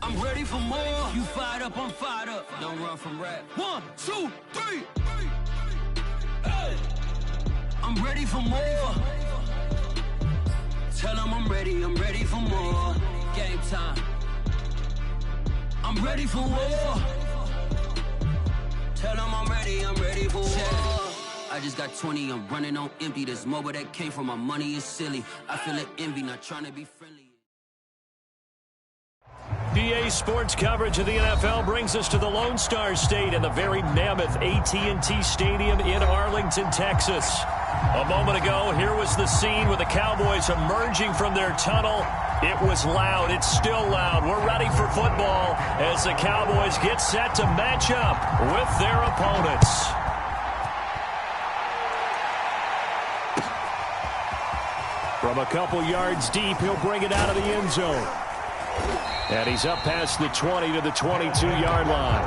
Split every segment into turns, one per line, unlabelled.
I'm ready for more. You fired up, I'm fired up. Don't run from rap. 1, 2, 3. Hey. I'm ready for more. Tell them I'm ready for more. Game time. I'm ready for war. Tell them I'm ready for war. I just got 20, I'm running on empty. This mobile that came from my money is silly. I feel it envy, not trying to be friendly.
EA Sports coverage of the NFL brings us to the Lone Star State and the very mammoth AT&T Stadium in Arlington, Texas. A moment ago, here was the scene with the Cowboys emerging from their tunnel. It was loud. It's still loud. We're ready for football as the Cowboys get set to match up with their opponents. From a couple yards deep, he'll bring it out of the end zone. And he's up past the 20 to the 22-yard line.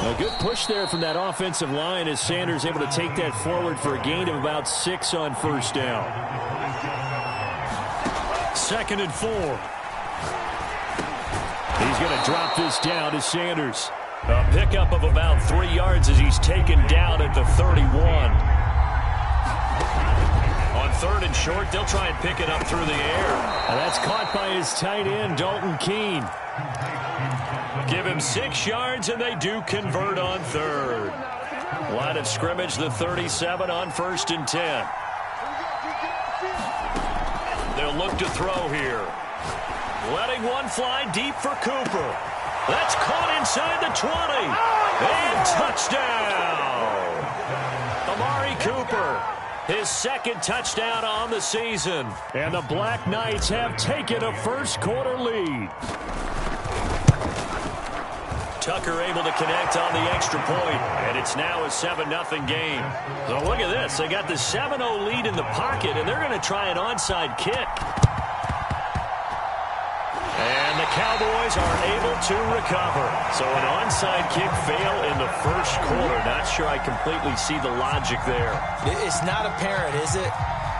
A good push there from that offensive line as Sanders able to take that forward for a gain of about 6 on first down. 2nd and 4. He's going to drop this down to Sanders. A pickup of about 3 yards as he's taken down at the 31. On 3rd and short, they'll try and pick it up through the air. And that's caught by his tight end, Dalton Keene. Give him 6 yards, and they do convert on 3rd. Line of scrimmage, the 37 on 1st and 10. They'll look to throw here. Letting one fly deep for Cooper. That's caught inside the 20. And touchdown. Amari Cooper, his 2nd touchdown on the season. And the Black Knights have taken a first-quarter lead. Tucker able to connect on the extra point, and it's now a 7-0 game. So look at this. They got the 7-0 lead in the pocket, and they're going to try an onside kick. And the Cowboys are able to recover. So an onside kick fail in the first quarter. Not sure I completely see the logic there.
It's not apparent, is it?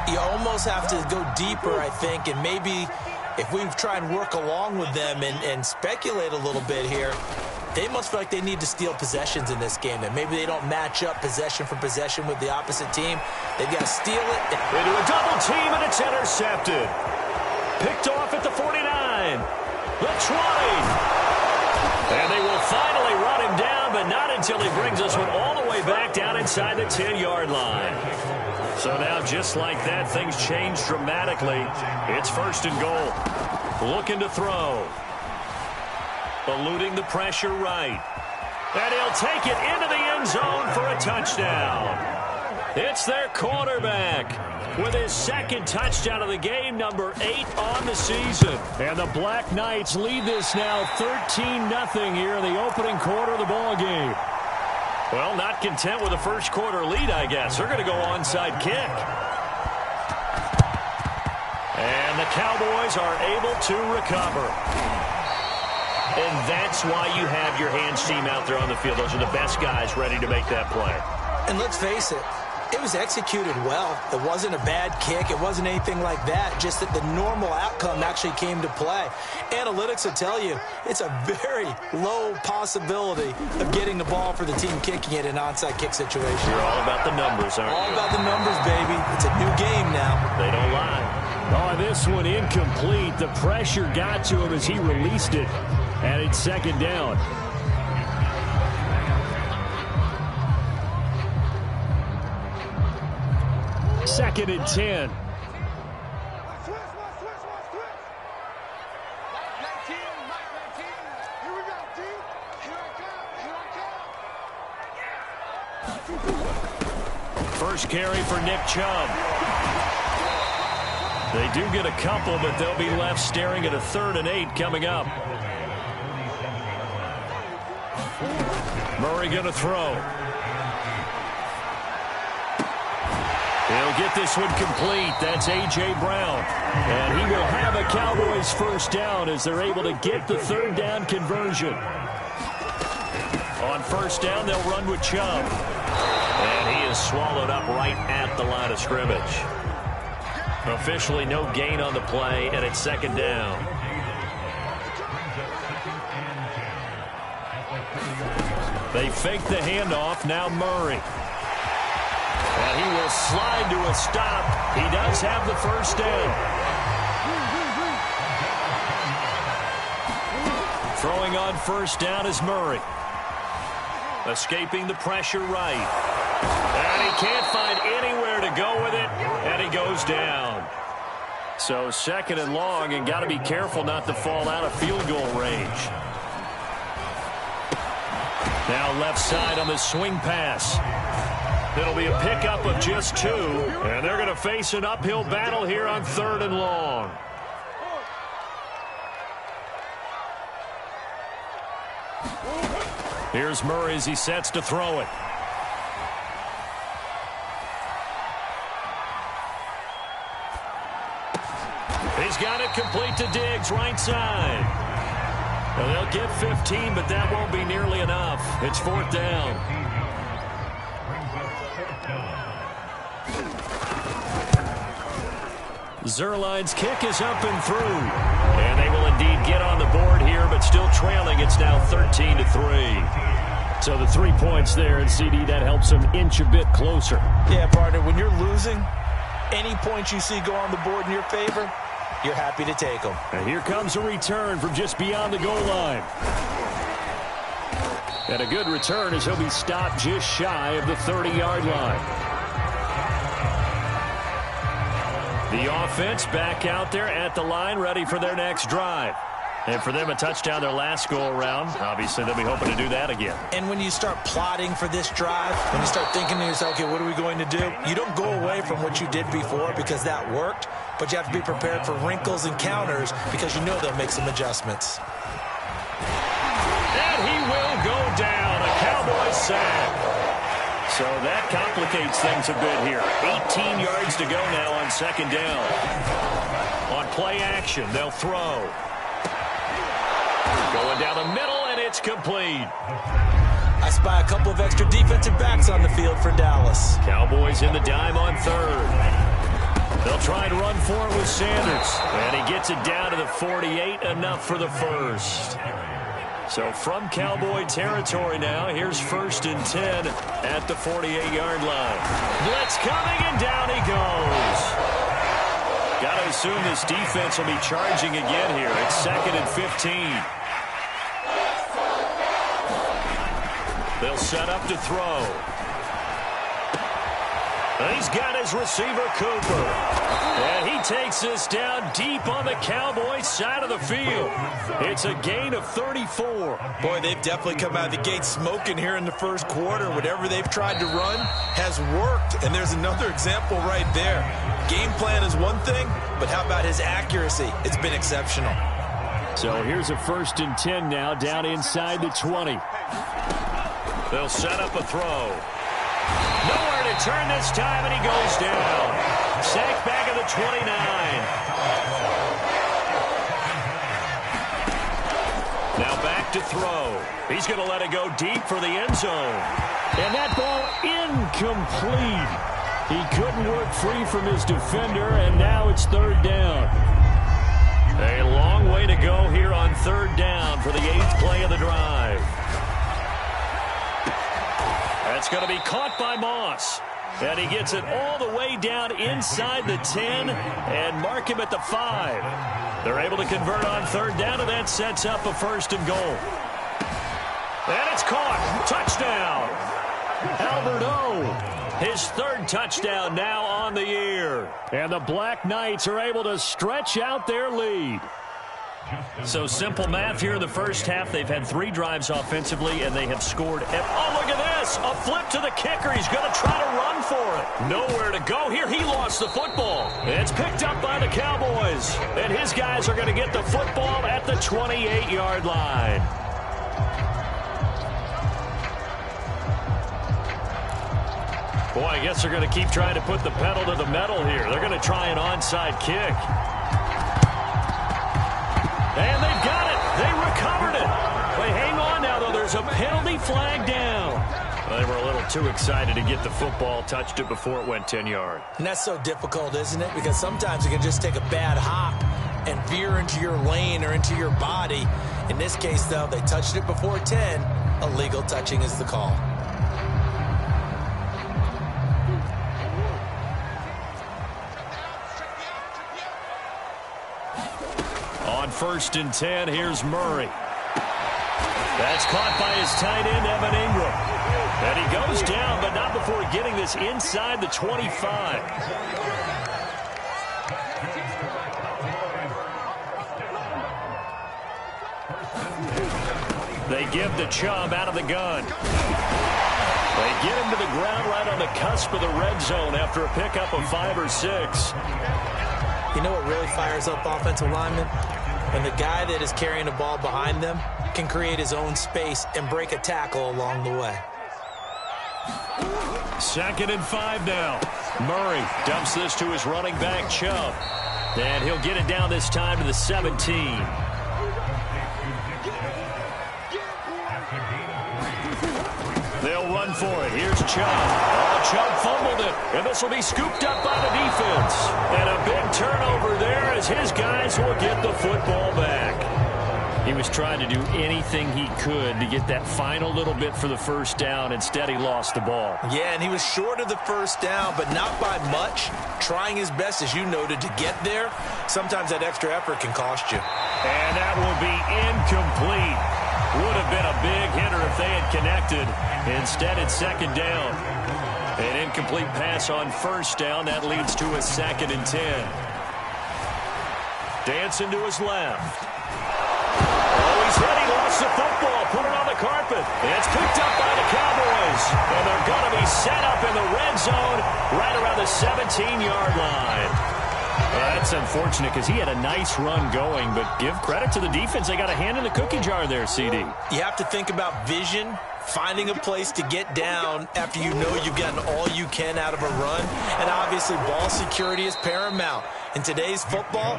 You almost have to go deeper, I think, and maybe if we try and work along with them and speculate a little bit here, they must feel like they need to steal possessions in this game. That maybe they don't match up possession for possession with the opposite team. They've got to steal it.
Into a double team, and it's intercepted. Picked off at the 49. The 20. And they will finally run him down, but not until he brings us one all the way back down inside the 10-yard line. So now, just like that, things change dramatically. It's 1st and goal. Looking to throw. Eluding the pressure right. And he'll take it into the end zone for a touchdown. It's their quarterback with his 2nd touchdown of the game, number 8 on the season. And the Black Knights lead this now 13-0 here in the opening quarter of the ball game. Well, not content with a first quarter lead, I guess. They're going to go onside kick. And the Cowboys are able to recover. And that's why you have your hands team out there on the field. Those are the best guys ready to make that play.
And let's face it, it was executed well. It wasn't a bad kick. It wasn't anything like that. Just that the normal outcome actually came to play. Analytics will tell you it's a very low possibility of getting the ball for the team kicking it in an onside kick situation.
You're all about the numbers, aren't you?
All about the numbers, baby. It's a new game now.
They don't lie. Oh, this one incomplete. The pressure got to him as he released it. And it's 2nd down. Second and 10. First carry for Nick Chubb. They do get a couple, but they'll be left staring at a 3rd and 8 coming up. Murray going to throw. He'll get this one complete. That's A.J. Brown. And he will have a Cowboys first down as they're able to get the 3rd down conversion. On first down, they'll run with Chubb. And he is swallowed up right at the line of scrimmage. Officially no gain on the play, and it's second down. They fake the handoff. Now Murray. And he will slide to a stop. He does have the first down. Throwing on first down is Murray. Escaping the pressure right. And he can't find anywhere to go with it. And he goes down. So second and long, and got to be careful not to fall out of field goal range. Now left side on the swing pass. It'll be a pickup of just 2. And they're going to face an uphill battle here on third and long. Here's Murray as he sets to throw it. He's got it complete to Diggs, right side. Well, they'll get 15, but that won't be nearly enough. It's fourth down. Zerline's kick is up and through. And they will indeed get on the board here, but still trailing. It's now 13-3. So the 3 points there, and CD, that helps them inch a bit closer.
Yeah, partner, when you're losing, any points you see go on the board in your favor, you're happy to take them.
And here comes a return from just beyond the goal line. And a good return as he'll be stopped just shy of the 30-yard line. The offense back out there at the line, ready for their next drive. And for them, a touchdown their last go-around. Obviously, they'll be hoping to do that again.
And when you start plotting for this drive, when you start thinking to yourself, okay, what are we going to do? You don't go away from what you did before because that worked, but you have to be prepared for wrinkles and counters because you know they'll make some adjustments.
And he will go down. A Cowboys sack. So that complicates things a bit here. 18 yards to go now on second down. On play action, they'll throw. Going down the middle, and it's complete.
I spy a couple of extra defensive backs on the field for Dallas.
Cowboys in the dime on third. They'll try and run for it with Sanders. And he gets it down to the 48, enough for the first. So from Cowboy territory now, here's first and 10 at the 48-yard line. Blitz coming, and down he goes. Got to assume this defense will be charging again here. It's second and 15. They'll set up to throw. And he's got his receiver, Cooper. And he takes this down deep on the Cowboys side of the field. It's a gain of 34.
Boy, they've definitely come out of the gate smoking here in the first quarter. Whatever they've tried to run has worked. And there's another example right there. Game plan is one thing, but how about his accuracy? It's been exceptional.
So here's a first and 10 now, down inside the 20. They'll set up a throw. Nowhere to turn this time, and he goes down. Sacked back at the 29. Now back to throw. He's going to let it go deep for the end zone. And that ball incomplete. He couldn't work free from his defender, and now it's third down. A long way to go here on third down for the 8th play of the drive. That's going to be caught by Moss. And he gets it all the way down inside the 10 and mark him at the 5. They're able to convert on third down, and that sets up a first and goal. And it's caught. Touchdown. Albert O. His third touchdown now on the year. And the Black Knights are able to stretch out their lead. So simple math here in the first half. They've had 3 drives offensively, and they have scored. Oh, look at this. A flip to the kicker. He's going to try to run for it. Nowhere to go here. He lost the football. It's picked up by the Cowboys. And his guys are going to get the football at the 28-yard line. Boy, I guess they're going to keep trying to put the pedal to the metal here. They're going to try an onside kick. And they've got it. They recovered it. But hang on now, though. There's a a penalty flag down. They were a little too excited to get the football, touched it before it went 10 yards.
And that's so difficult, isn't it? Because sometimes you can just take a bad hop and veer into your lane or into your body. In this case, though, they touched it before 10. Illegal touching is the call.
On 1st and 10, here's Murray. That's caught by his tight end, Evan Ingram. And he goes down, but not before getting this inside the 25. They give the Chubb out of the gun. They get him to the ground right on the cusp of the red zone after a pickup of 5 or 6.
You know what really fires up offensive linemen? When the guy that is carrying the ball behind them can create his own space and break a tackle along the way.
2nd and 5 now. Murray dumps this to his running back, Chubb. And he'll get it down this time to the 17. They'll run for it. Here's Chubb. Oh, Chubb fumbled it, and this will be scooped up by the defense. And a big turnover there as his guys will get the football back. He was trying to do anything he could to get that final little bit for the first down. Instead, he lost the ball.
Yeah, and he was short of the first down, but not by much. Trying his best, as you noted, to get there. Sometimes that extra effort can cost you.
And that will be incomplete. Would have been a big hitter if they had connected. Instead, it's 2nd down. An incomplete pass on 1st down. That leads to a 2nd and 10. Dancing to his left. Oh, he's hit. He lost the football. Put it on the carpet. It's picked up by the Cowboys. And they're going to be set up in the red zone right around the 17-yard line. That's unfortunate because he had a nice run going, but give credit to the defense. They got a hand in the cookie jar there, CD.
You have to think about vision, finding a place to get down after you know you've gotten all you can out of a run, and obviously ball security is paramount. In today's football,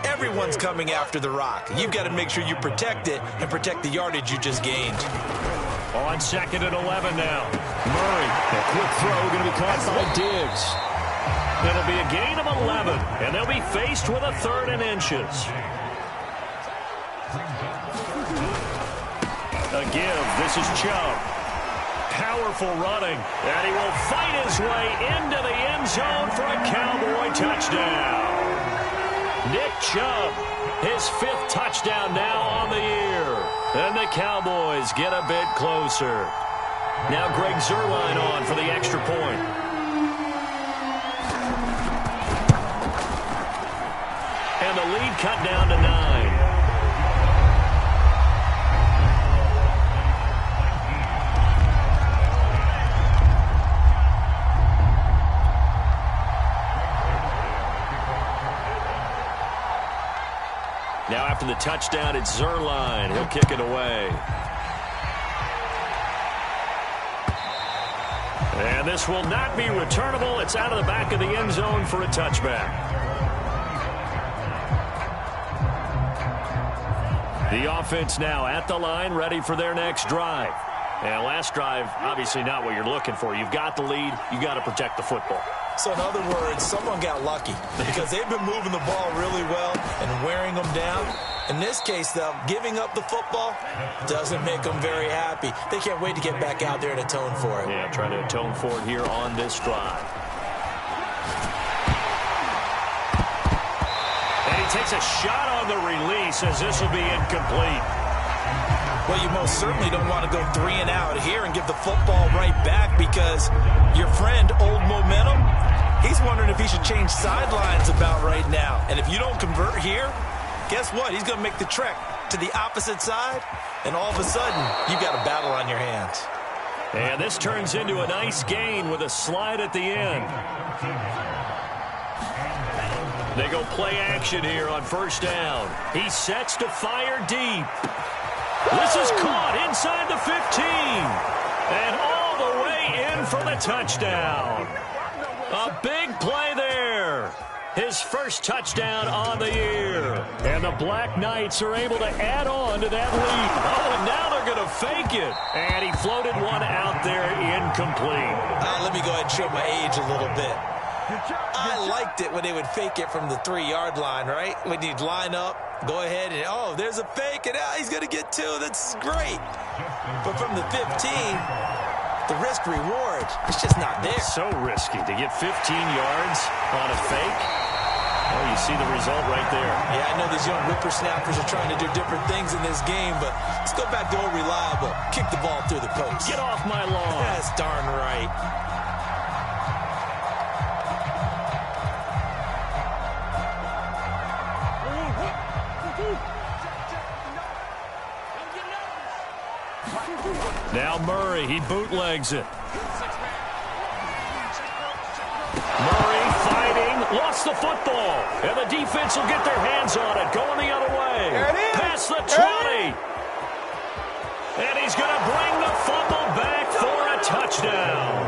everyone's coming after the rock. You've got to make sure you protect it and protect the yardage you just gained.
On 2nd and 11 now. Murray, a quick throw going to be caught by Diggs. It'll be a gain of 11, and they'll be faced with a 3rd and inches. A give. This is Chubb. Powerful running, and he will fight his way into the end zone for a Cowboy touchdown. Nick Chubb, his 5th touchdown now on the year. And the Cowboys get a bit closer. Now Greg Zuerlein on for the extra point. And the lead cut down to 9. Now after the touchdown, it's Zuerlein. He'll kick it away. And this will not be returnable. It's out of the back of the end zone for a touchback. The offense now at the line, ready for their next drive. And last drive, obviously not what you're looking for. You've got the lead. You've got to protect the football.
So in other words, someone got lucky because they've been moving the ball really well and wearing them down. In this case, though, giving up the football doesn't make them very happy. They can't wait to get back out there and atone for it.
Yeah, trying to atone for it here on this drive. And he takes a shot on the release as this will be incomplete.
Well, you most certainly don't want to go 3 and out here and give the football right back because your friend, Old Momentum, he's wondering if he should change sidelines about right now. And if you don't convert here, guess what? He's going to make the trek to the opposite side, and all of a sudden, you've got a battle on your hands.
And this turns into a nice gain with a slide at the end. They go play action here on 1st down. He sets to fire deep. This is caught inside the 15. And all the way in for the touchdown. A big play there. His first touchdown on the year. And the Black Knights are able to add on to that lead. Oh, and now they're they're going to fake it. And he floated one out there incomplete.
Let me go ahead and show my age a little bit. I liked it when they would fake it from the 3-yard line, right? When you'd line up, go ahead and, oh, there's a fake, and he's going to get 2. That's great. But from the 15, the risk-reward, it's just not there.
It's so risky to get 15 yards on a fake. Well, you see the result right there.
Yeah, I know these young whippersnappers are trying to do different things in this game, but let's go back to old reliable. Kick the ball through the post.
Get off my lawn.
That's darn right.
Now Murray, he bootlegs it. Murray fighting, lost the football, and the defense will get their hands on it, going the other way. Past the 20. And he's going to bring the fumble back for a touchdown.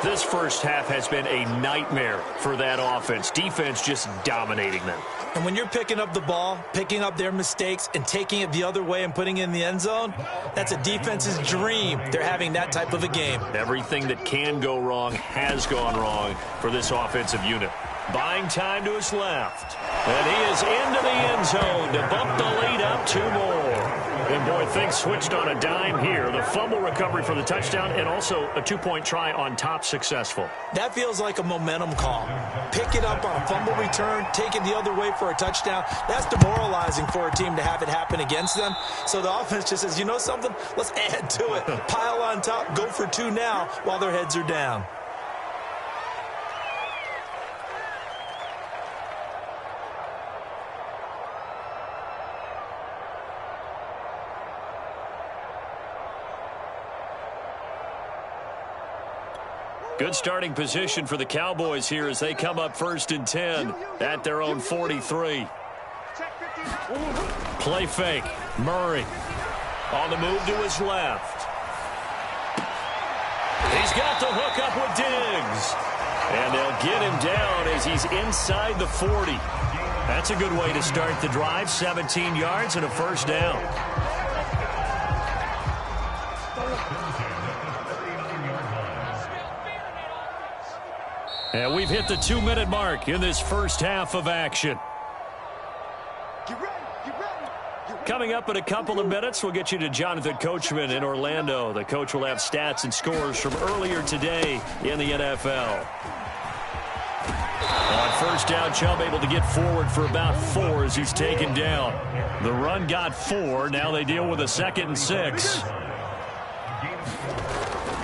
This first half has been a nightmare for that offense. Defense just dominating them.
And when you're picking up the ball, picking up their mistakes, and taking it the other way and putting it in the end zone, that's a defense's dream. They're having that type of a game.
Everything that can go wrong has gone wrong for this offensive unit. Buying time to his left. And he is into the end zone to bump the lead up 2 more. And, boy, things switched on a dime here. The fumble recovery for the touchdown and also a 2-point try on top successful.
That feels like a momentum call. Pick it up on a fumble return, take it the other way for a touchdown. That's demoralizing for a team to have it happen against them. So the offense just says, you know something? Let's add to it. Pile on top, go for 2 now while their heads are down.
Good starting position for the Cowboys here as they come up 1st and 10 at their own 43. Play fake. Murray on the move to his left. He's got the hook up with Diggs. And they'll get him down as he's inside the 40. That's a good way to start the drive. 17 yards and a first down. And we've hit the 2-minute mark in this first half of action. Coming up in a couple of minutes, we'll get you to Jonathan Coachman in Orlando. The coach will have stats and scores from earlier today in the NFL. On first down, Chubb able to get forward for about 4 as he's taken down. The run got 4. Now they deal with a 2nd and 6.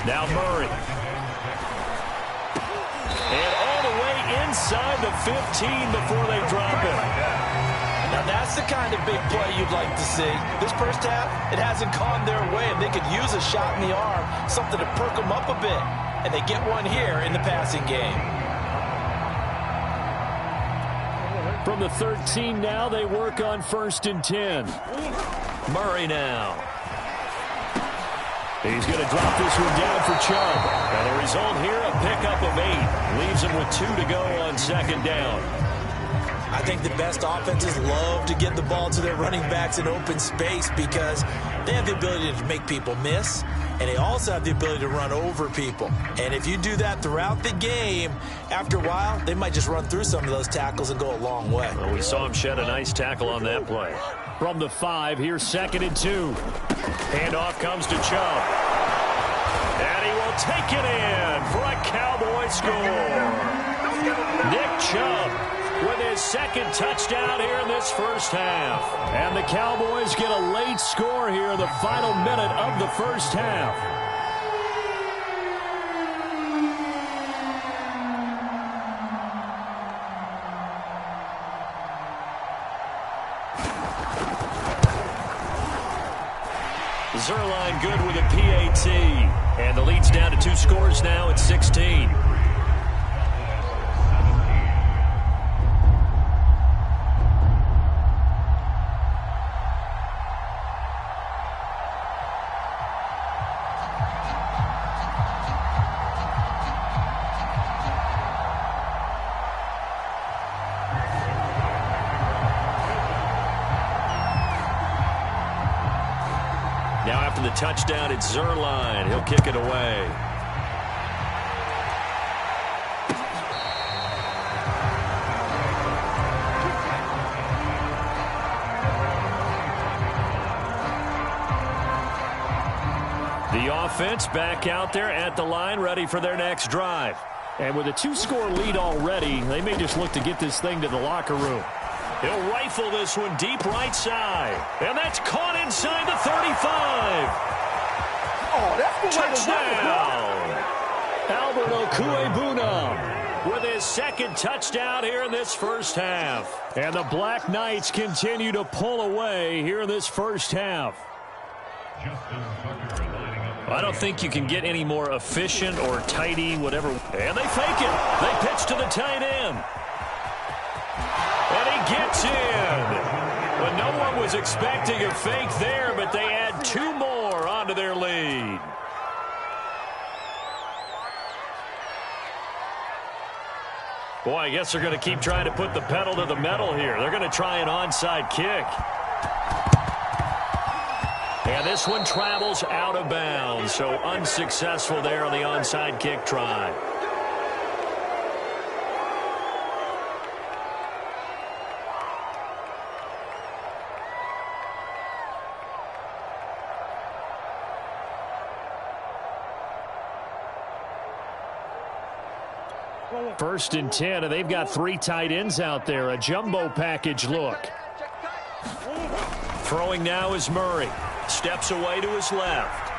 Now Murray. And all the way inside the 15 before they drop it.
Now that's the kind of big play you'd like to see. This first half, it hasn't gone their way, and they could use a shot in the arm, something to perk them up a bit. And they get one here in the passing game.
From the 13 now, they work on 1st and 10. Murray now. He's going to drop this one down for Chubb. And the result here, a pickup of 8. Leaves him with 2 to go on 2nd down.
I think the best offenses love to get the ball to their running backs in open space because they have the ability to make people miss, and they also have the ability to run over people. And if you do that throughout the game, after a while, they might just run through some of those tackles and go a long way.
Well, we saw him shed a nice tackle on that play. From the 5, here's 2nd and 2. Handoff comes to Chubb. And he will take it in for a Cowboy score. Nick Chubb with his 2nd touchdown here in this first half. And the Cowboys get a late score here in the final minute of the first half. Zerline good with a PAT. And the lead's down to 2 scores now at 16. after the touchdown. It's Zerline. He'll kick it away. The offense back out there at the line, ready for their next drive. And with a 2-score lead already, they may just look to get this thing to the locker room. He'll rifle this one deep right side. And that's caught inside the 35.
Oh, that's the
touchdown! Albert Okuebuna with his second touchdown here in this first half. And the Black Knights continue to pull away here in this first half. I don't think you can get any more efficient or tidy, whatever. And they fake it. They pitch to the tight end. And he gets in. But no one was expecting a fake there, but they add 2 more onto their lead. Boy, I guess they're going to keep trying to put the pedal to the metal here. They're going to try an onside kick. And this one travels out of bounds, so unsuccessful there on the onside kick try. First and 10, and they've got 3 tight ends out there. A jumbo package look. Throwing now is Murray. Steps away to his left.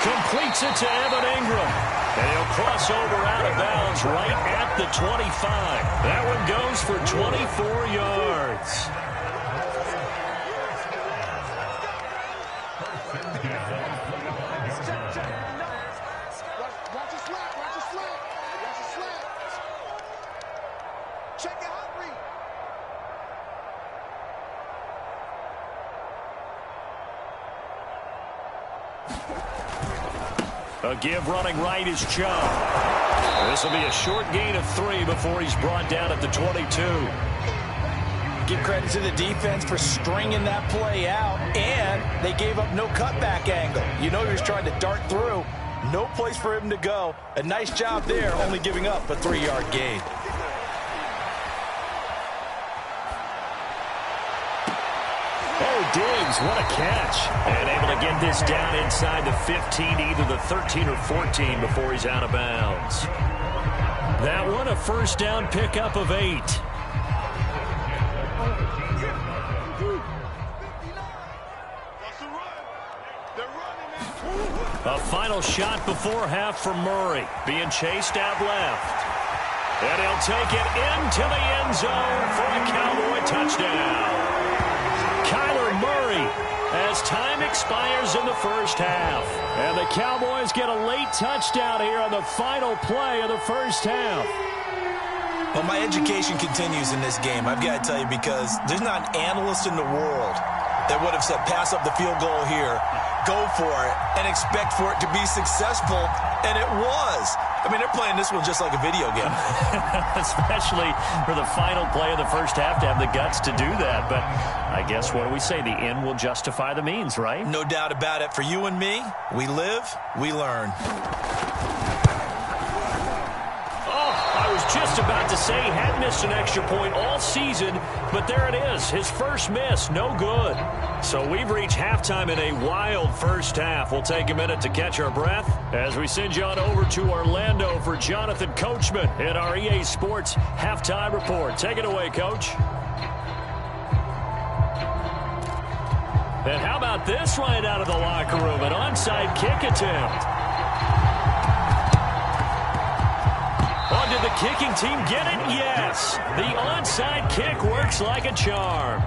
Completes it to Evan Ingram. And he'll cross over out of bounds right at the 25. That one goes for 24 yards. A give running right is Chubb. This will be a short gain of 3 before he's brought down at the 22.
Give credit to the defense for stringing that play out, and they gave up no cutback angle. You know he was trying to dart through. No place for him to go. A nice job there, only giving up a 3-yard gain.
Diggs, what a catch. And able to get this down inside the 15, either the 13 or 14 before he's out of bounds. That one a first down pickup of 8. A final shot before half from Murray. Being chased out left. And he'll take it into the end zone for a Cowboy touchdown. As time expires in the first half. And the Cowboys get a late touchdown here on the final play of the first half.
Well, my education continues in this game, I've got to tell you, because there's not an analyst in the world that would have said pass up the field goal here, go for it, and expect for it to be successful, and it was. I mean, they're playing this one just like a video game.
Especially for the final play of the first half to have the guts to do that. But I guess, what do we say? The end will justify the means, right?
No doubt about it. For you and me, we live, we learn.
I was just about to say he had missed an extra point all season, but there it is. His first miss, no good. So we've reached halftime in a wild first half. We'll take a minute to catch our breath as we send you on over to Orlando for Jonathan Coachman in our EA Sports Halftime Report. Take it away, Coach. And how about this right out of the locker room? An onside kick attempt. Did the kicking team get it? Yes. The onside kick works like a charm.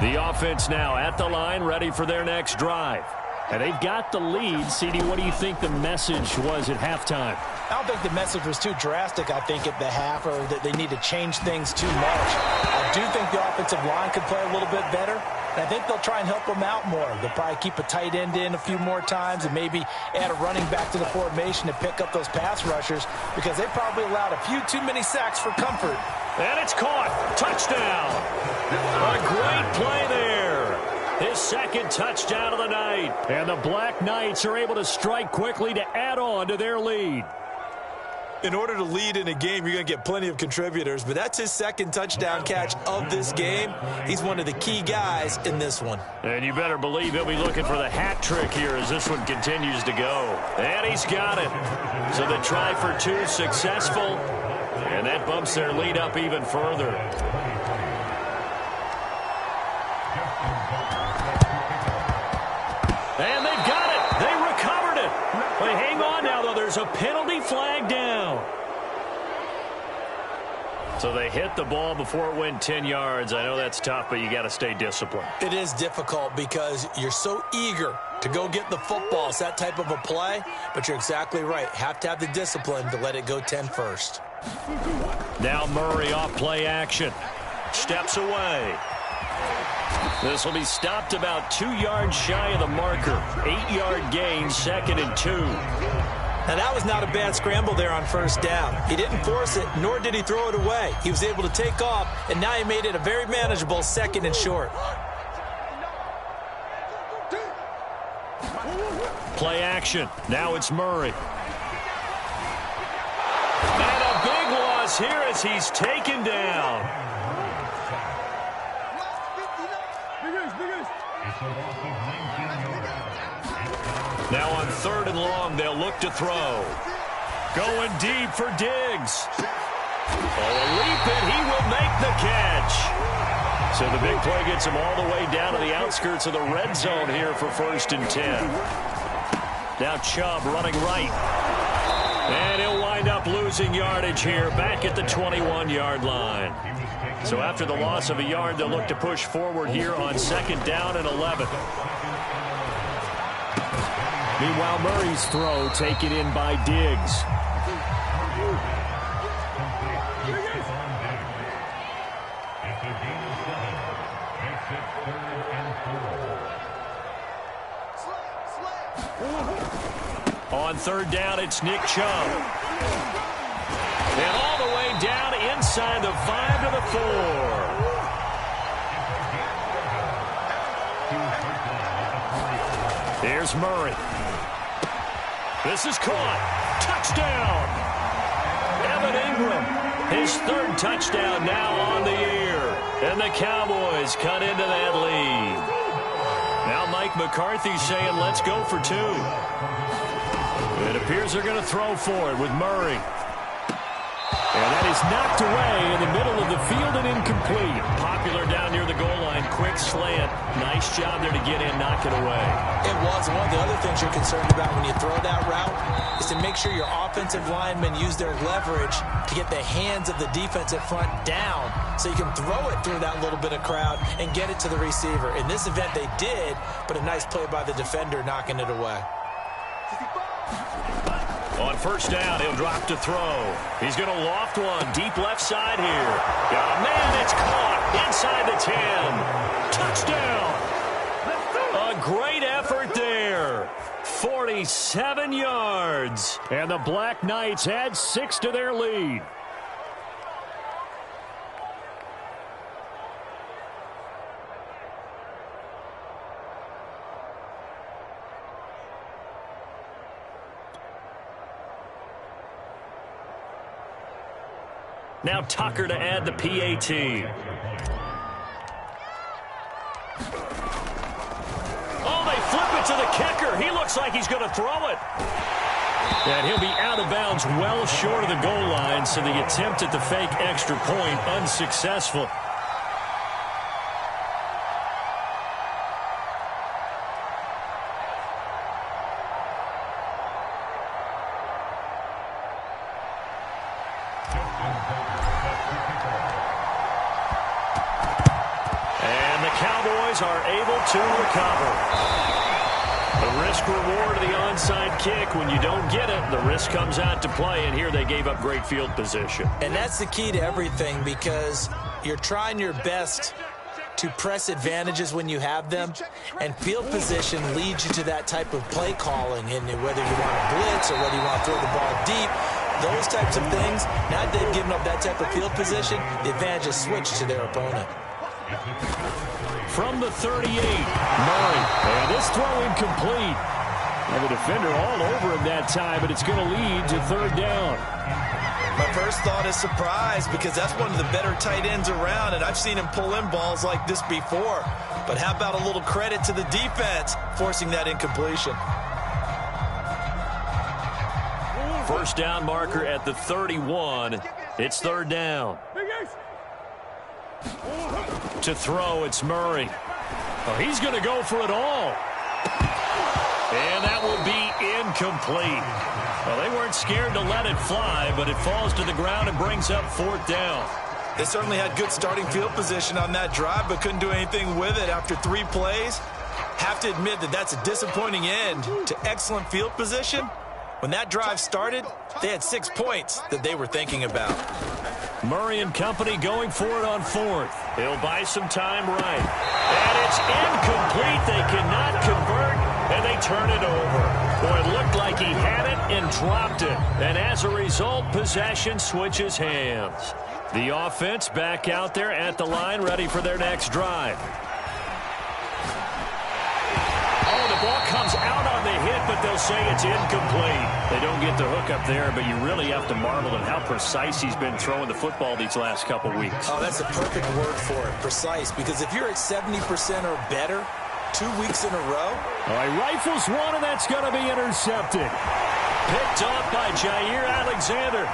The offense now at the line, ready for their next drive. And they've got the lead. CD, what do you think the message was at halftime?
I don't think the message was too drastic, I think, at the half, or that they need to change things too much. I do think the offensive line could play a little bit better. And I think they'll try and help them out more. They'll probably keep a tight end in a few more times and maybe add a running back to the formation to pick up those pass rushers, because they probably allowed a few too many sacks for comfort.
And it's caught. Touchdown. A great play there. his second touchdown of the night. And the Black Knights are able to strike quickly to add on to their lead.
In order to lead in a game, you're going to get plenty of contributors, but that's his second touchdown catch of this game. He's one of the key guys in this one.
And you better believe he'll be looking for the hat trick here as this one continues to go. And he's got it. So the try for two successful, and that bumps their lead up even further. And they've got it. They recovered it. But hang on now, though. There's a penalty flag down. So they hit the ball before it went 10 yards. I know that's tough, but you got to stay disciplined.
It is difficult because you're so eager to go get the football. It's that type of a play, but you're exactly right. Have to have the discipline to let it go 10 first.
Now Murray off play action. Steps away. This will be stopped about 2 yards shy of the marker. 8-yard gain, 2nd and 2.
Now, that was not a bad scramble there on first down. He didn't force it, nor did he throw it away. He was able to take off, and now he made it a very manageable 2nd and short.
Play action. Now it's Murray. And a big loss here as he's taken down. Now on 3rd and long, they'll look to throw. Going deep for Diggs. Oh, a leap, and he will make the catch. So the big play gets him all the way down to the outskirts of the red zone here for 1st and 10. Now Chubb running right. And he'll wind up losing yardage here back at the 21-yard line. So after the loss of a yard, they'll look to push forward here on 2nd down and 11. Meanwhile, Murray's throw taken in by Diggs. On 3rd down, it's Nick Chubb. And all the way down inside the 5 to the 4. Here's Murray. This is caught. Touchdown. Evan Ingram, his 3rd touchdown now on the year. And the Cowboys cut into that lead. Now Mike McCarthy saying, let's go for 2. It appears they're going to throw for it with Murray. And that is knocked away in the middle of the field and incomplete. Popular down near the goal line. Quick slant. Nice job there to get in, knock it away.
It was. One of the other things you're concerned about when you throw that route is to make sure your offensive linemen use their leverage to get the hands of the defensive front down so you can throw it through that little bit of crowd and get it to the receiver. In this event, they did, but a nice play by the defender knocking it away.
On 1st down, he'll drop to throw. He's going to loft one deep left side here. Got a man, it's caught inside the 10. Touchdown. A great effort there. 47 yards. And the Black Knights add 6 to their lead. Now Tucker to add the PAT. Oh, they flip it to the kicker. He looks like he's going to throw it. And he'll be out of bounds well short of the goal line, so the attempt at the fake extra point unsuccessful. Are able to recover. The risk reward of the onside kick. When you don't get it, the risk comes out to play, and here they gave up great field position.
And that's the key to everything, because you're trying your best to press advantages when you have them, and field position leads you to that type of play calling, and whether you want to blitz or whether you want to throw the ball deep, those types of things. Now that they've given up that type of field position, the advantage is switched to their opponent.
From the 38, Murray. And this throw incomplete. And the defender all over him that time, but it's going to lead to third down.
My first thought is surprise, because that's one of the better tight ends around, and I've seen him pull in balls like this before. But how about a little credit to the defense forcing that incompletion?
First down marker at the 31. It's third down. To throw, it's Murray. Oh, he's going to go for it all. And that will be incomplete. Well, they weren't scared to let it fly, but it falls to the ground and brings up fourth down.
They certainly had good starting field position on that drive, but couldn't do anything with it after 3 plays. Have to admit that that's a disappointing end to excellent field position. When that drive started, they had 6 points that they were thinking about.
Murray and company going for it on fourth. He'll buy some time right. And it's incomplete. They cannot convert, and they turn it over. Boy, it looked like he had it and dropped it. And as a result, possession switches hands. The offense back out there at the line, ready for their next drive. Oh, the ball comes out on the hit, but they'll say it's incomplete. They don't get the hook up there, but you really have to marvel at how precise he's been throwing the football these last couple weeks.
Oh, that's a perfect word for it, precise, because if you're at 70% or better 2 weeks in a row.
All right, rifles one, and that's going to be intercepted. Picked off by Jair Alexander.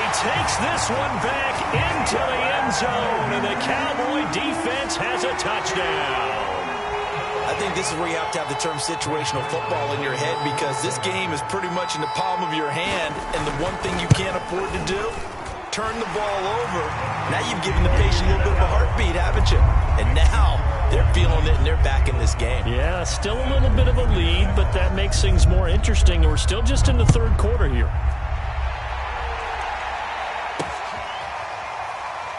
Takes this one back into the end zone, and the Cowboy defense has a touchdown.
I think this is where you have to have the term situational football in your head, because this game is pretty much in the palm of your hand, and the one thing you can't afford to do, turn the ball over. Now you've given the patient a little bit of a heartbeat, haven't you? And now they're feeling it, and they're back in this game.
Yeah, still a little bit of a lead, but that makes things more interesting. We're still just in the third quarter here.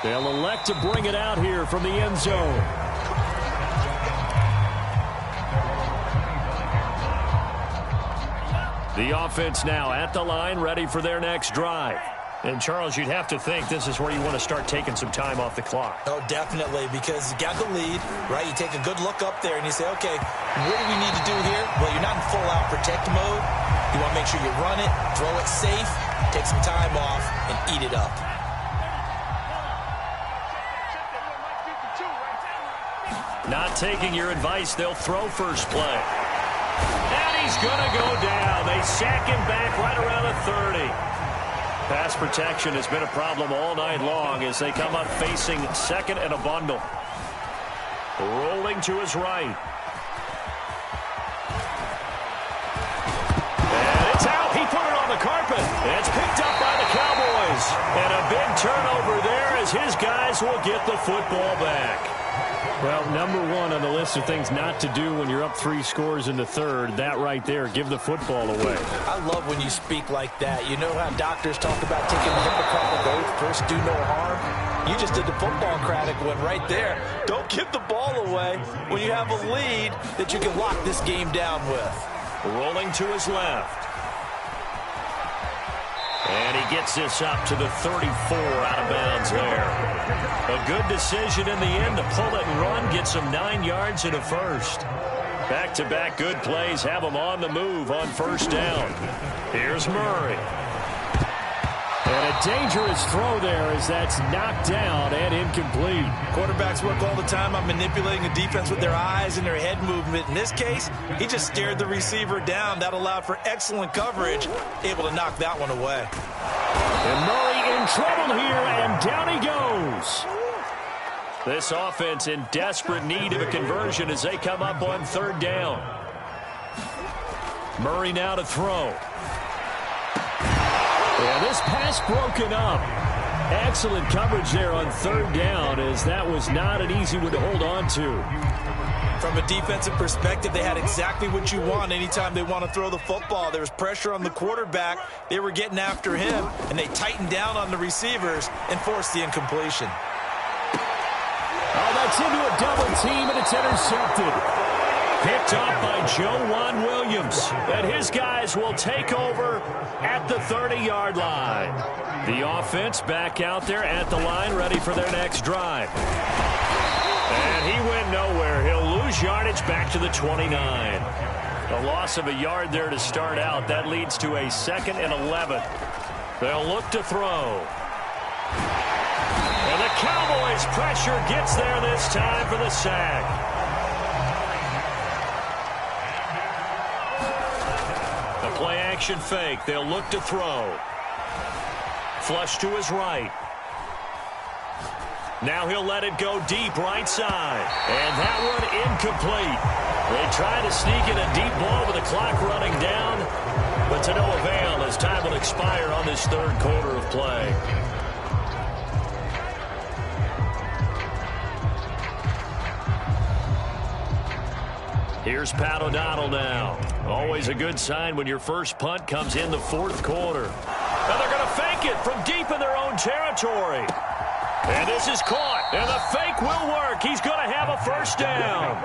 They'll elect to bring it out here from the end zone. The offense now at the line, ready for their next drive. And, Charles, you'd have to think this is where you want to start taking some time off the clock.
Oh, definitely, because you got the lead, right? You take a good look up there and you say, okay, what do we need to do here? Well, you're not in full-out protect mode. You want to make sure you run it, throw it safe, take some time off, and eat it up.
Not taking your advice, they'll throw first play. And he's going to go down. They sack him back right around the 30. Pass protection has been a problem all night long as they come up facing second and a bundle. Rolling to his right. And it's out. He put it on the carpet. And it's picked up by the Cowboys. And a big turnover there as his guys will get the football back. Well, number one on the list of things not to do when you're up 3 scores in the third, that right there, give the football away.
I love when you speak like that. You know how doctors talk about taking the Hippocratic oath, first do no harm? You just did the football-cratic one right there. Don't give the ball away when you have a lead that you can lock this game down with.
Rolling to his left. And he gets this up to the 34, out of bounds there. A good decision in the end to pull it and run, get some 9 yards and a first. Back-to-back good plays have him on the move on first down. Here's Murray. And a dangerous throw there as that's knocked down and incomplete.
Quarterbacks work all the time on manipulating the defense with their eyes and their head movement. In this case, he just stared the receiver down. That allowed for excellent coverage, able to knock that one away.
And Murray in trouble here, and down he goes. This offense in desperate need of a conversion as they come up on third down. Murray now to throw. Yeah, this pass broken up. Excellent coverage there on third down, as that was not an easy one to hold on to.
From a defensive perspective, they had exactly what you want anytime they want to throw the football. There was pressure on the quarterback. They were getting after him, and they tightened down on the receivers and forced the incompletion.
Oh, that's into a double team, and it's intercepted. Picked off by Joe Williams. And his guys will take over at the 30-yard line. The offense back out there at the line, ready for their next drive. And he went nowhere. He'll lose yardage back to the 29. A loss of a yard there to start out. That leads to a 2nd and 11. They'll look to throw. And the Cowboys' pressure gets there this time for the sack. A play-action fake. They'll look to throw. Flush to his right. Now he'll let it go deep right side. And that one incomplete. They try to sneak in a deep ball with the clock running down, but to no avail as time will expire on this third quarter of play. Here's Pat O'Donnell now. Always a good sign when your first punt comes in the fourth quarter. And they're going to fake it from deep in their own territory. And this is caught. And the fake will work. He's going to have a first down.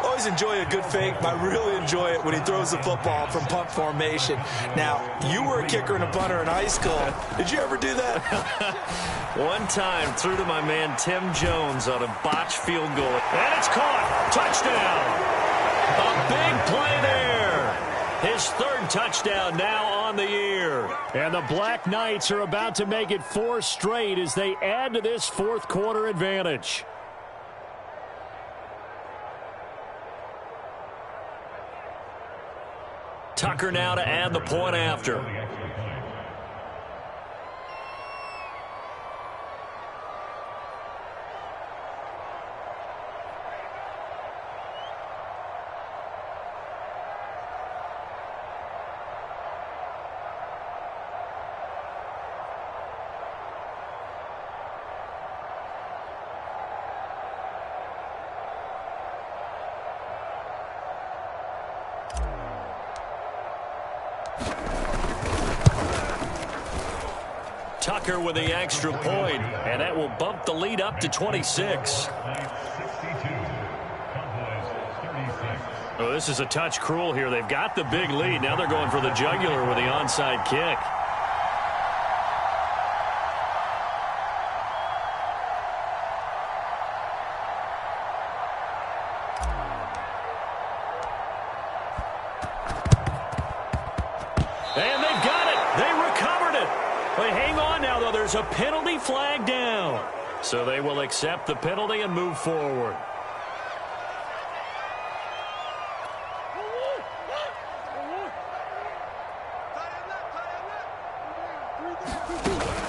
Always enjoy a good fake, but I really enjoy it when he throws the football from punt formation. Now, you were a kicker and a punter in high school. Did you ever do that?
One time, threw to my man Tim Jones on a botched field goal. And it's caught. Touchdown. A big play there. His third touchdown now on the year. And the Black Knights are about to make it 4 straight as they add to this fourth quarter advantage. Tucker now to add the point after. Tucker with the extra point, and that will bump the lead up to 26. Oh, this is a touch cruel here. They've got the big lead. Now they're going for the jugular with the onside kick. And they've got it. They recovered it. But hang on now, though. There's a penalty flag down. So they will accept the penalty and move forward.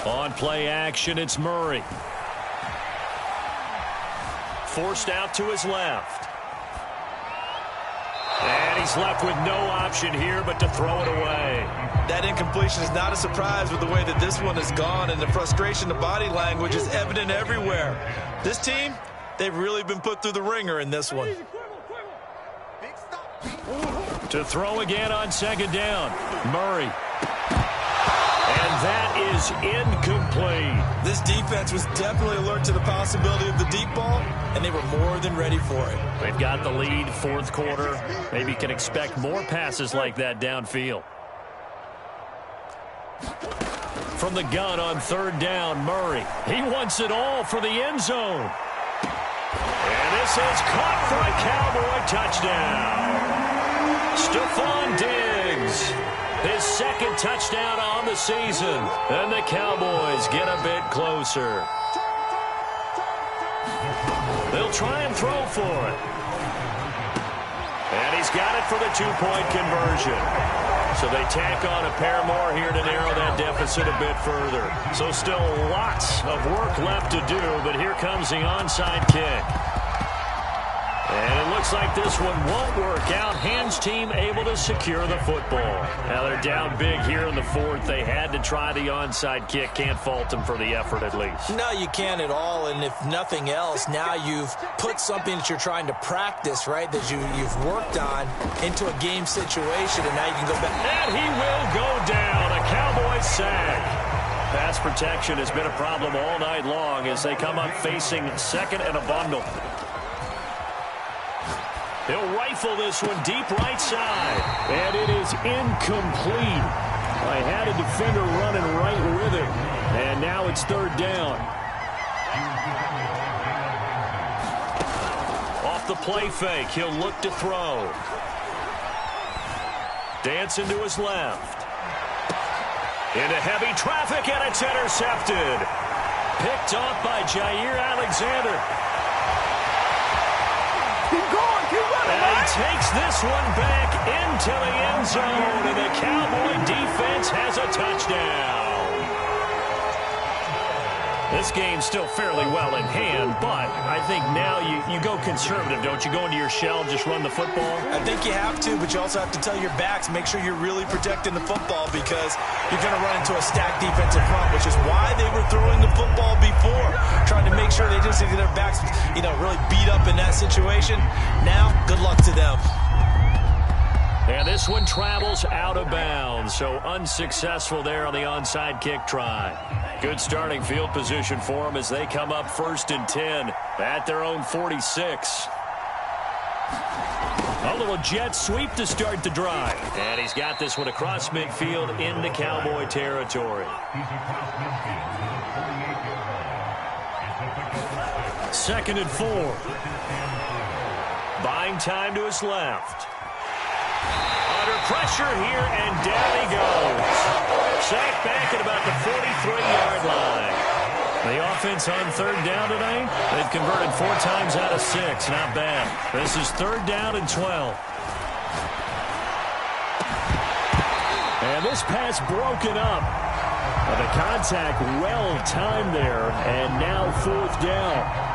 On play action, it's Murray. Forced out to his left. And he's left with no option here but to throw it away.
That incompletion is not a surprise with the way that this one has gone, and the frustration, the body language is evident everywhere. This team, they've really been put through the ringer in this one.
To throw again on second down, Murray. And that is incomplete.
This defense was definitely alert to the possibility of the deep ball, and they were more than ready for it.
They've got the lead, fourth quarter. Maybe can expect more passes like that downfield. From the gun on third down, Murray. He wants it all for the end zone. And this is caught for a Cowboy touchdown. Stephon Diggs, his second touchdown on the season. And the Cowboys get a bit closer. They'll try and throw for it. And he's got it for the two-point conversion. So they tack on a pair more here to narrow that deficit a bit further. So still lots of work left to do, but here comes the onside kick. And it looks like this one won't work out. Hands team able to secure the football. Now they're down big here in the fourth. They had to try the onside kick. Can't fault them for the effort at least.
No, you can't at all. And if nothing else, now you've put something that you're trying to practice, right, that you've worked on into a game situation, and now you can go back.
And he will go down. A Cowboys sack. Pass protection has been a problem all night long as they come up facing second and a bundle. He'll rifle rifle this one deep right side. And it is incomplete. I had a defender running right with it. And now it's third down. Off the play fake, he'll look to throw. Dancing to his left. Into heavy traffic, and it's intercepted. Picked off by Jair Alexander.
Keep going, keep running,
And he takes this one back into the end zone, and the Cowboy defense has a touchdown. This game's still fairly well in hand, but I think now you go conservative, don't you? Go into your shell, just run the football?
I think you have to, but you also have to tell your backs, make sure you're really protecting the football because you're going to run into a stacked defensive front, which is why they were throwing the football before, trying to make sure they just get their backs, really beat up in that situation. Now, good luck to them.
And this one travels out of bounds, so unsuccessful there on the onside kick try. Good starting field position for them as they come up 1st and 10 at their own 46. A little jet sweep to start the drive. And he's got this one across midfield into Cowboy territory. 2nd and 4. Buying time to his left. Under pressure here, and down he goes. Sacked back at about the 43-yard line. The offense on 3rd down tonight, they've converted 4 times out of 6. Not bad. This is 3rd down and 12. And this pass broken up. The contact well timed there, and now 4th down.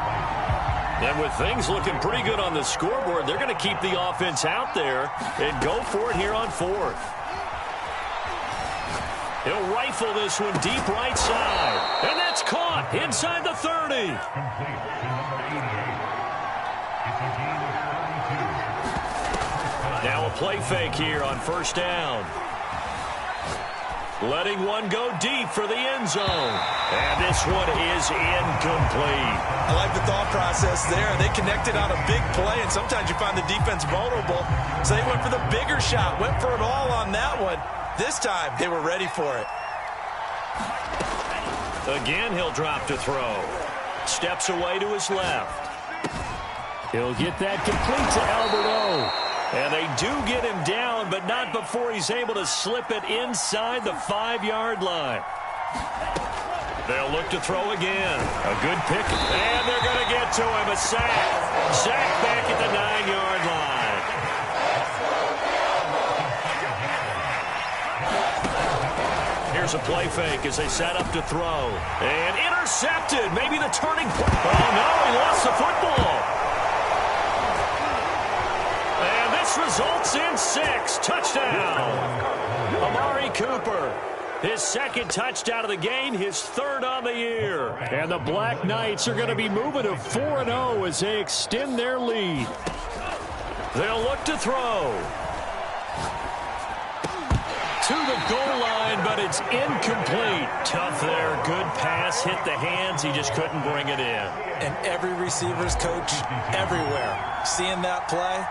And with things looking pretty good on the scoreboard, they're going to keep the offense out there and go for it here on 4th. He'll rifle this one deep right side. And that's caught inside the 30. Now a play fake here on 1st down. Letting one go deep for the end zone. And this one is incomplete.
I like the thought process there. They connected on a big play, and sometimes you find the defense vulnerable. So they went for the bigger shot, went for it all on that one. This time, they were ready for it.
Again, he'll drop to throw. Steps away to his left. He'll get that complete to Albert O. And they do get him down, but not before he's able to slip it inside the 5-yard line. They'll look to throw again. A good pick, and they're going to get to him. A sack. Sack back at the 9-yard line. Here's a play fake as they set up to throw. And intercepted. Maybe the turning point. Oh, no, he lost the football. Results in 6. Touchdown. Amari Cooper. His 2nd touchdown of the game, his 3rd on the year. And the Black Knights are going to be moving to 4-0 as they extend their lead. They'll look to throw. To the goal line, but it's incomplete. Tough there. Good pass. Hit the hands. He just couldn't bring it in.
And every receiver's coach everywhere. Seeing that play?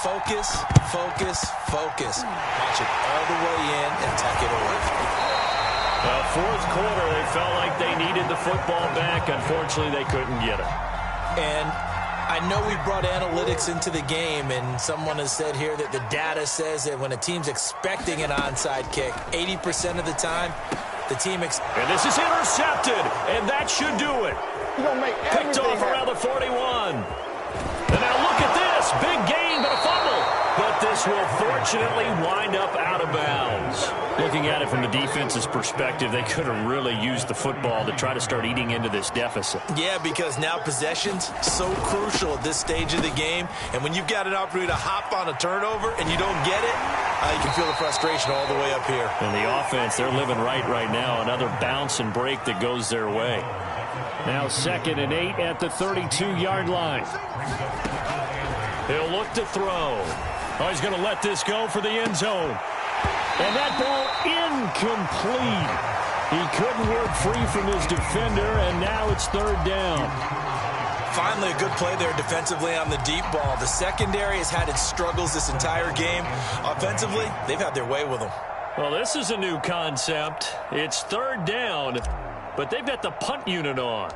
Focus, focus, focus. Watch it all the way in and tuck it away.
Well, 4th quarter, they felt like they needed the football back. Unfortunately, they couldn't get it.
And I know we brought analytics into the game, and someone has said here that the data says that when a team's expecting an onside kick, 80% of the time, the team
and this is intercepted, and that should do it. Picked off around the 41. And now look at this. Big gain, but a fumble. But this will fortunately wind up out of bounds. Looking at it from the defense's perspective, they could have really used the football to try to start eating into this deficit.
Yeah, because now possession's so crucial at this stage of the game. And when you've got an opportunity to hop on a turnover and you don't get it, you can feel the frustration all the way up here.
And the offense, they're living right now. Another bounce and break that goes their way. Now 2nd and 8 at the 32-yard line. He'll look to throw. Oh, he's going to let this go for the end zone. And that ball incomplete. He couldn't work free from his defender, and now it's 3rd down.
Finally, a good play there defensively on the deep ball. The secondary has had its struggles this entire game. Offensively, they've had their way with them.
Well, this is a new concept. It's third down, but they've got the punt unit on.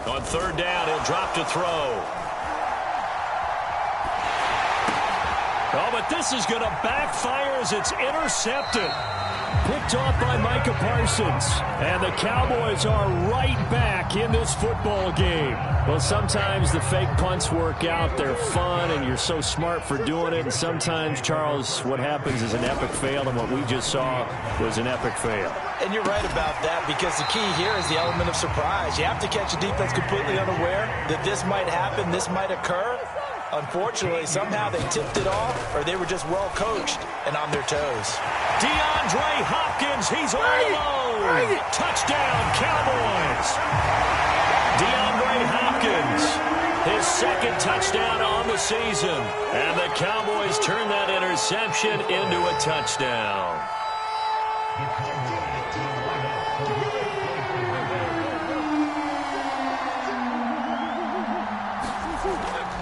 On third down, he'll drop to throw. Oh, but this is going to backfire as it's intercepted. Picked off by Micah Parsons. And the Cowboys are right back in this football game. Well, sometimes the fake punts work out. They're fun, and you're so smart for doing it. And sometimes, Charles, what happens is an epic fail, and what we just saw was an epic fail.
And you're right about that, because the key here is the element of surprise. You have to catch a defense completely unaware that this might happen, this might occur. Unfortunately, somehow they tipped it off, or they were just well coached and on their toes.
DeAndre Hopkins, he's all alone. Touchdown, Cowboys. DeAndre Hopkins, his second touchdown on the season. And the Cowboys turn that interception into a touchdown.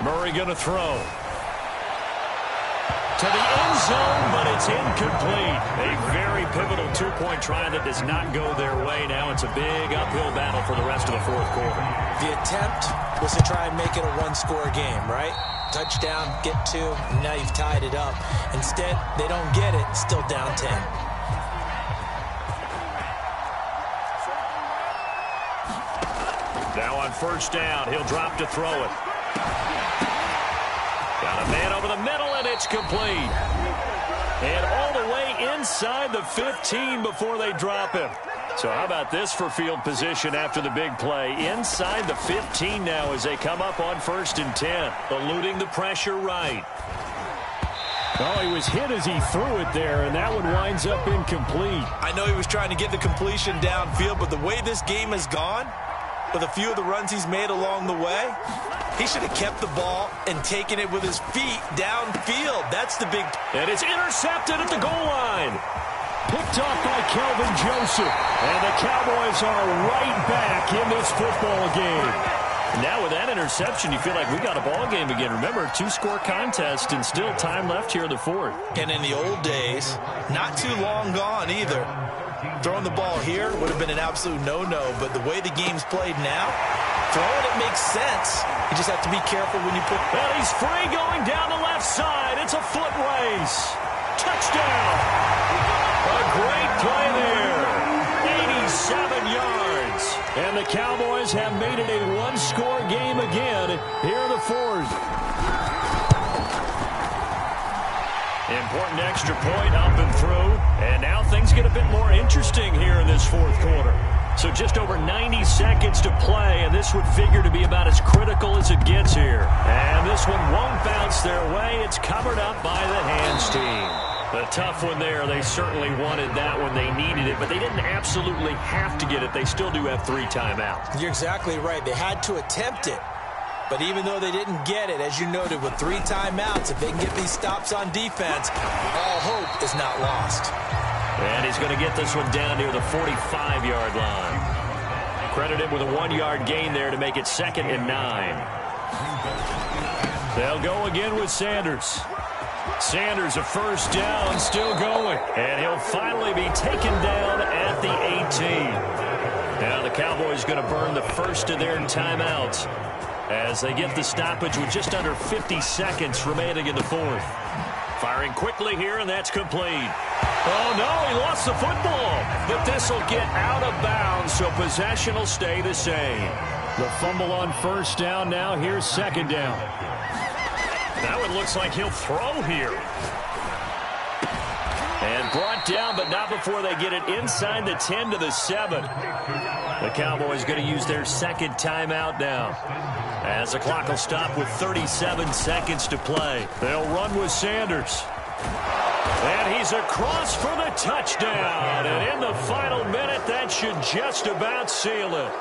Murray going to throw. To the end zone, but it's incomplete. A very pivotal two-point try that does not go their way. Now it's a big uphill battle for the rest of the fourth quarter.
The attempt was to try and make it a one-score game, right? Touchdown, get two, and now you've tied it up. Instead, they don't get it, still down 10.
Now on first down, he'll drop to throw it. Got a man over the middle, and it's complete. And all the way inside the 15 before they drop him. So how about this for field position after the big play? Inside the 15 now as they come up on 1st and 10. Eluding the pressure right. Oh, he was hit as he threw it there, and that one winds up incomplete.
I know he was trying to get the completion downfield, but the way this game has gone, with a few of the runs he's made along the way, he should have kept the ball and taken it with his feet downfield. That's the big...
And it's intercepted at the goal line. Picked off by Kelvin Joseph. And the Cowboys are right back in this football game. Now with that interception, you feel like we got a ball game again. Remember, 2-score contest and still time left here in the fourth.
And in the old days, not too long gone either, throwing the ball here would have been an absolute no-no. But the way the game's played now, throwing it makes sense. You just have to be careful when you put...
Well, he's free going down the left side. It's a foot race. Touchdown. A great play there. 87 yards. And the Cowboys have made it a one-score game again here in the fourth. Important extra point up and through. And now things get a bit more interesting here in this fourth quarter. So just over 90 seconds to play, and this would figure to be about as critical as it gets here. And this one won't bounce their way. It's covered up by the hands team. A tough one there. They certainly wanted that when they needed it, but they didn't absolutely have to get it. They still do have 3 timeouts.
You're exactly right. They had to attempt it. But even though they didn't get it, as you noted, with 3 timeouts, if they can get these stops on defense, all hope is not lost.
And he's going to get this one down near the 45-yard line. Credited with a 1-yard gain there to make it 2nd and 9. They'll go again with Sanders. Sanders, a first down, still going. And he'll finally be taken down at the 18. Now the Cowboys going to burn the first of their timeouts as they get the stoppage with just under 50 seconds remaining in the fourth. Firing quickly here, and that's complete. Oh, no, he lost the football. But this will get out of bounds, so possession will stay the same. The fumble on first down now. Here's 2nd down. That one looks like he'll throw here. And brought down, but not before they get it inside the 10 to the 7. The Cowboys going to use their 2nd timeout now, as the clock will stop with 37 seconds to play. They'll run with Sanders. And he's across for the touchdown. And in the final minute, that should just about seal it.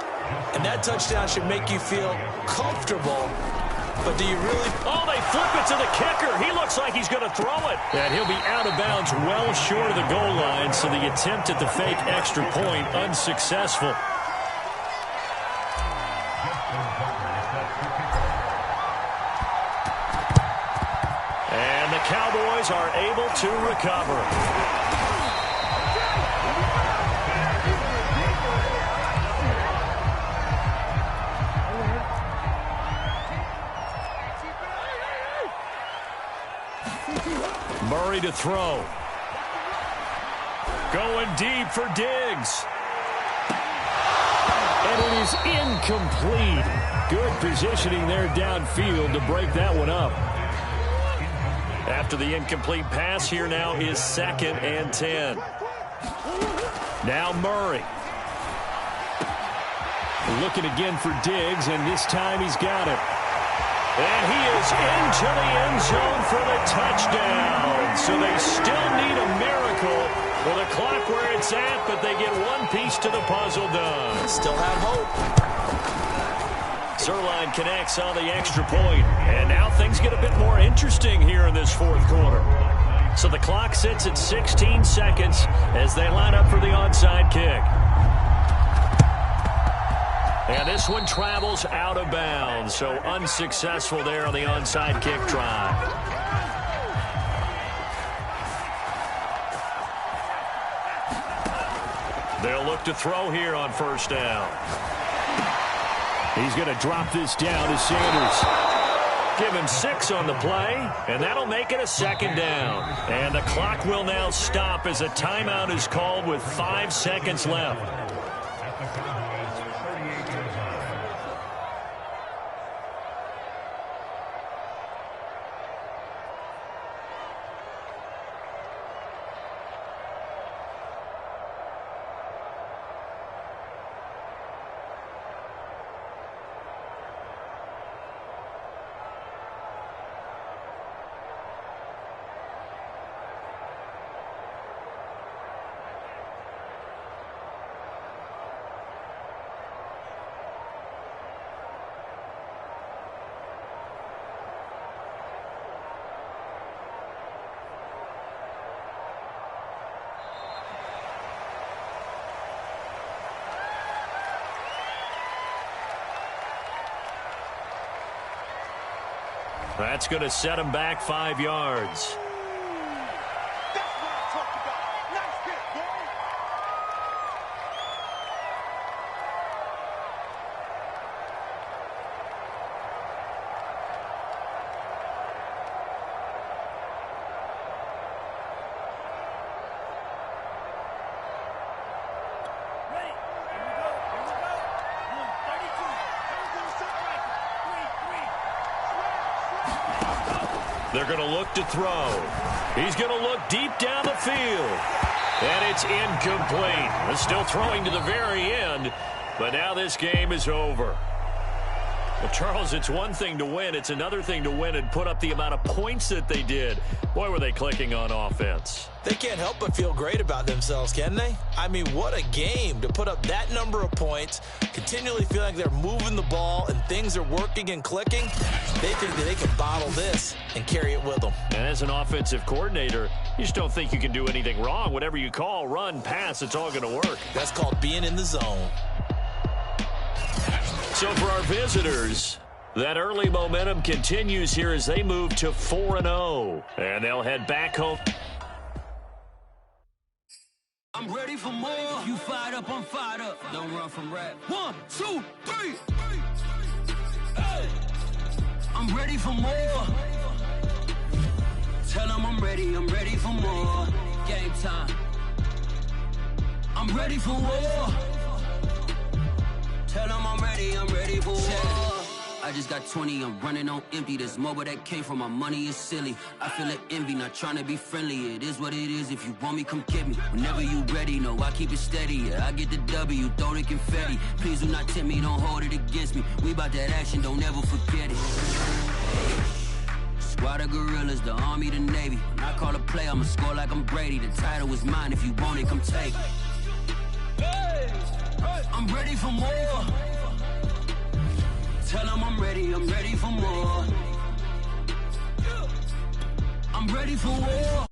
And that touchdown should make you feel comfortable. But do you really...
Oh, they flip it to the kicker. He looks like he's going to throw it. And he'll be out of bounds well short of the goal line, so the attempt at the fake extra point unsuccessful. Cowboys are able to recover. Murray to throw. Going deep for Diggs. And it is incomplete. Good positioning there downfield to break that one up. After the incomplete pass, here now is 2nd and 10. Now Murray. Looking again for Diggs, and this time he's got it. And he is into the end zone for the touchdown. So they still need a miracle with the clock where it's at, but they get one piece to the puzzle done.
Still have hope.
Zerline connects on the extra point. And now things get a bit more interesting here in this 4th quarter. So the clock sits at 16 seconds as they line up for the onside kick. And this one travels out of bounds, so unsuccessful there on the onside kick try. They'll look to throw here on 1st down. He's going to drop this down to Sanders. Give him 6 on the play, and that'll make it a 2nd down. And the clock will now stop as a timeout is called with 5 seconds left. That's going to set him back 5 yards. They're going to look to throw. He's going to look deep down the field. And it's incomplete. They're still throwing to the very end, but now this game is over. Well, Charles, it's one thing to win. It's another thing to win and put up the amount of points that they did. Boy, were they clicking on offense.
They can't help but feel great about themselves, can they? I mean, what a game to put up that number of points, continually feel like they're moving the ball and things are working and clicking. They think that they can bottle this and carry it with them.
And as an offensive coordinator, you just don't think you can do anything wrong. Whatever you call, run, pass, it's all going to work.
That's called being in the zone.
So for our visitors, that early momentum continues here as they move to 4-0. And they'll head back home.
I'm ready for more. You fired up, I'm fired up. Don't run from rap. 1, 2, 3. Hey. I'm ready for more. Tell them I'm ready for more. Game time. I'm ready for war. Tell them I'm ready for war. I just got 20, I'm running on empty. This mobile that came from my money is silly. I feel it envy, not trying to be friendly. It is what it is, if you want me, come get me. Whenever you ready, no, I keep it steady. Yeah, I get the W, throw the confetti. Please do not tempt me, don't hold it against me. We bout that action, don't ever forget it. Squad of gorillas, the army, the navy. When I call a play, I'ma score like I'm Brady. The title is mine, if you want it, come take it. I'm ready for more. Tell them I'm ready for more. I'm ready for war.